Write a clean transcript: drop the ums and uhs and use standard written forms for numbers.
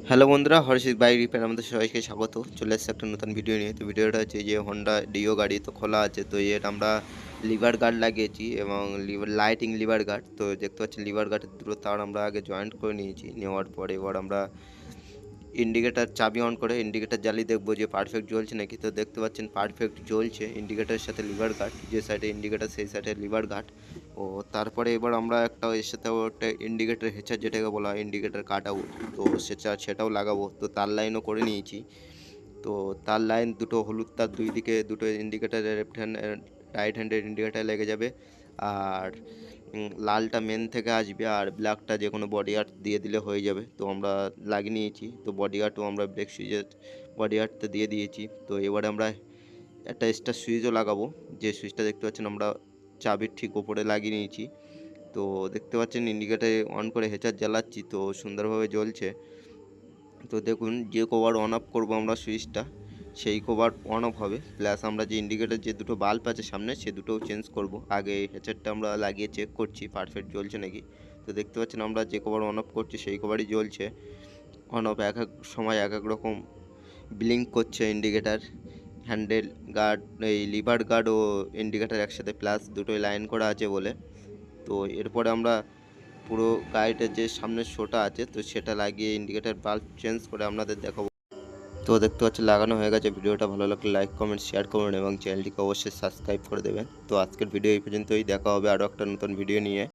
Hello বন্ধুরা, হর্ষিত bike repair আমাদের সবাইকে স্বাগত। চলে এসেছে একটা নতুন ভিডিও নিয়ে। তো ভিডিওটা হচ্ছে যে হন্ডা ডিও গাড়ি তো খোলা আছে, তো এর আমরা লিভার গার্ড লাগিয়েছি এবং লাইটিং লিভার গার্ড। তো দেখতে পাচ্ছি লিভার গার্ডের দুটো তার আমরা আগে জয়েন্ট করে নিয়েছি। নেওয়ার পরে এবার আমরা ইন্ডিকেটার চাবি অন করে ইন্ডিকেটার জ্বালিয়ে দেখবো যে পারফেক্ট জ্বলছে নাকি। তো দেখতে পাচ্ছেন পারফেক্ট জ্বলছে, ইন্ডিকেটারের সাথে লিভার গার্ড, যে সাইডে ইন্ডিকেটার সেই সাইডে লিভার গার্ড। ও তারপরে এবার আমরা একটা এর সাথে একটা ইন্ডিকেটার হেচার, যেটাকে বলা হয় ইন্ডিকেটার কাট আউট, তো সেটাও লাগাবো। তো তার লাইনও করে নিয়েছি। তো তার লাইন দুটো হলুদ তার, দুই দিকে দুটো ইন্ডিকেটারের লেফট হ্যান্ড রাইট হ্যান্ডের ইন্ডিকেটার লেগে যাবে। আর লালটা মেন থেকে আসবে, আর ব্ল্যাকটা যে কোনো বডি আর্ট দিয়ে দিলে হয়ে যাবে। তো আমরা লাগিয়ে নিয়েছি। তো বডি আর্টও আমরা ব্রেক সুইচের বডি আর্টটা দিয়ে দিয়েছি। তো এবারে আমরা একটা এক্সট্রা সুইচও লাগাবো, যে সুইচটা দেখতে পাচ্ছেন আমরা চাবির ঠিক ওপরে লাগিয়ে নিয়েছি। তো দেখতে পাচ্ছেন ইন্ডিকেটার অন করে হেচার জ্বালাচ্ছি, তো সুন্দরভাবে জ্বলছে। তো দেখুন, যে কভার অন অফ করবো আমরা সুইচটা, সেই কভার অন অফ হবে। প্লাস আমরা যে ইন্ডিকেটার যে দুটো বাল্ব আছে সামনে, সে দুটোও চেঞ্জ করব। আগে হেডসেটটা আমরা লাগিয়ে চেক করছি পারফেক্ট জ্বলছে নাকি। তো দেখতে পাচ্ছেন আমরা যে কভার অন অফ করছি সেই কভারই জ্বলছে। অন অফ এক এক সময় এক এক রকম ব্লিঙ্ক করছে ইন্ডিকেটার। হ্যান্ডেল গার্ড, এই লিভার গার্ড ও ইন্ডিকেটার একসাথে প্লাস দুটোই লাইন করা আছে বলে। তো এরপরে আমরা পুরো গাড়িটার যে সামনের শোটা আছে, তো সেটা লাগিয়ে ইন্ডিকেটার বাল্ব চেঞ্জ করে আপনাদের দেখাবো। তো দেখতে পাচ্ছি লাগানো হয়ে গেছে। ভিডিওটা ভালো লাগলে লাইক কমেন্ট শেয়ার করুন এবং চ্যানেলটিকে অবশ্যই সাবস্ক্রাইব করে দেবেন। তো আজকের ভিডিও এই পর্যন্তই, দেখা হবে আরও একটা নতুন ভিডিও নিয়ে।